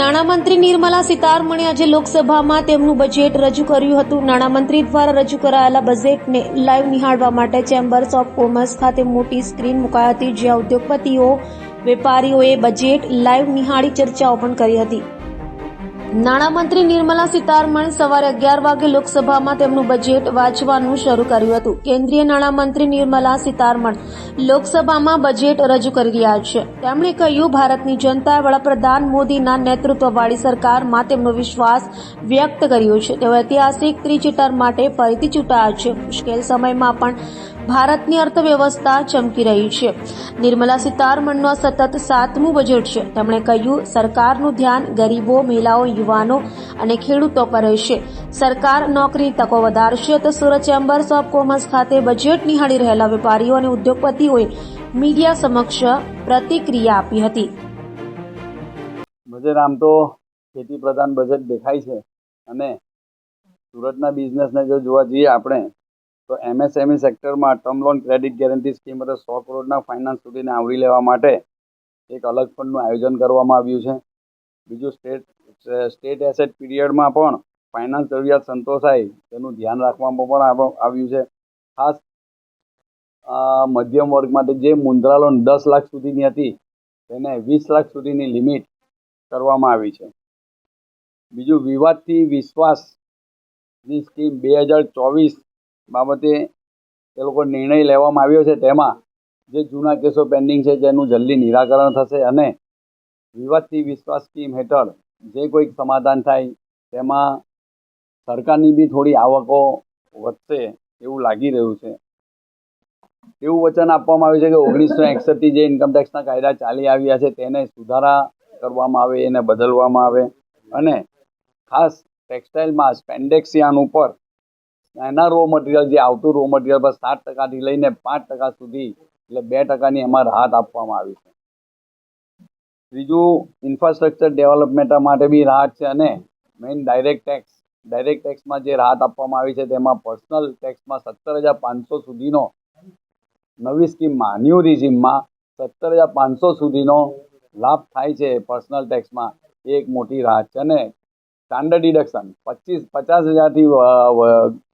નાણામંત્રી નિર્મલા સીતારમણે આજે લોકસભામાં તેમનું બજેટ રજૂ કર્યું હતું। નાણામંત્રી દ્વારા રજૂ કરાયેલા બજેટને લાઈવ નિહાળવા માટે ચેમ્બર્સ ઓફ કોમર્સ ખાતે મોટી સ્ક્રીન મુકાઈ હતી, જ્યાં ઉદ્યોગપતિઓ, વેપારીઓએ બજેટ લાઈવ નિહાળી ચર્ચાઓ પણ કરી હતી। નાણામંત્રી નિર્મલા સીતારમણે સવારે 11 વાગે લોકસભામાં તેમનું બજેટ વાંચવાનું શરૂ કર્યું હતું। કેન્દ્રીય નાણામંત્રી નિર્મલા સીતારમણ લોકસભામાં બજેટ રજૂ કરી રહ્યા છે। તેમણે કહ્યું, ભારતની જનતાએ વડાપ્રધાન મોદીના નેતૃત્વવાળી સરકારમાં તેમનો વિશ્વાસ વ્યક્ત કર્યો છે। તેઓ ઐતિહાસિક ત્રીજી ટર્મ માટે ફરીથી ચૂંટાયા છે। મુશ્કેલ સમયમાં પણ ભારતની અર્થવ્યવસ્થા ચમકી રહી છે। નિર્મલા સીતારમણનું આ સતત 7મું બજેટ છે। તેમણે કહ્યું, સરકારનું ધ્યાન ગરીબો, મહિલાઓ, યુવાનો અને ખેડૂતો પર રહેશે। સરકાર નોકરીની તકો વધારશે। તો સુરત ચેમ્બર્સ ઓફ કોમર્સ ખાતે બજેટ નિહાળી રહેલા વેપારીઓ અને ઉદ્યોગપતિઓએ મીડિયા સમક્ષ પ્રતિક્રિયા આપી હતી। બજેટ આમ તો ખેતી પ્રધાન બજેટ દેખાય છે અને સુરતના બિઝનેસને જો જોવા જઈએ આપણે તો એમએસએમઈ સેક્ટરમાં term loan credit guarantee scheme એટલે 100 કરોડના ફાઇનાન્સ સુધીને આવરી લેવા માટે એક અલગ ફંડનું આયોજન કરવામાં આવ્યું છે। બીજું સ્ટેટ એસેટ પીરિયડમાં પણ ફાઇનાન્સ જરૂરિયાત સંતોષાય તેનું ધ્યાન રાખવામાં પણ આવ્યું છે। ખાસ મધ્યમ વર્ગ માટે જે મુદ્રા લોન 10 લાખ સુધીની હતી તેને 20 લાખ સુધીની લિમિટ કરવામાં આવી છે। બીજું વિવાદથી વિશ્વાસની સ્કીમ 2024 બાબતે એ લોકો નિર્ણય લેવામાં આવ્યો છે। તેમાં જે જૂના કેસો પેન્ડિંગ છે તેનું જલ્દી નિરાકરણ થશે અને વિવાદથી વિશ્વાસ સ્કીમ હેઠળ જે કોઈક સમાધાન થાય તેમાં સરકારની બી થોડી આવકો વધશે એવું લાગી રહ્યું છે। એવું વચન આપવામાં આવ્યું છે કે 1961થી જે ઇન્કમટેક્સના કાયદા ચાલી આવ્યા છે તેને સુધારા કરવામાં આવે, એને બદલવામાં આવે અને ખાસ ટેક્સટાઇલમાં સ્પેન્ડેક્સ યાર્ન ઉપર એના રો મટીરિયલ જે આવતું રો મટીરિયલ પર 7%થી લઈને 5% સુધી એટલે 2%ની એમાં રાહત આપવામાં આવી છે। ત્રીજું ઇન્ફ્રાસ્ટ્રક્ચર ડેવલપમેન્ટ માટે બી રાહત છે અને મેઇન ડાયરેક્ટ ટેક્સમાં જે રાહત આપવામાં આવી છે તેમાં પર્સનલ ટેક્સમાં 17,500 સુધીનો નવી સ્કીમમાં ન્યૂ રિઝીમમાં 17,500 સુધીનો લાભ થાય છે પર્સનલ ટેક્સમાં, એ એક મોટી રાહત છે અને સ્ટાન્ડર્ડ ડિડક્શન 50,000થી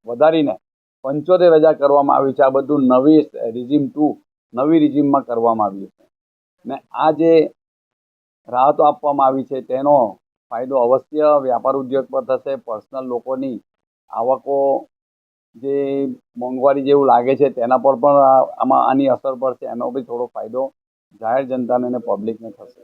વધારીને 75,000 કરવામાં આવ્યું છે। આ બધું નવી રિઝીમમાં કરવામાં આવ્યું છે ને આ જે રાહતો આપવામાં આવી છે તેનો ફાયદો અવશ્ય વ્યાપાર ઉદ્યોગ પર થશે। પર્સનલ લોકોની આવકો જે મોંઘવારી જેવું લાગે છે તેના પર પણ આની અસર પડશે, એનો બી થોડો ફાયદો જાહેર જનતાને અને પબ્લિકને થશે।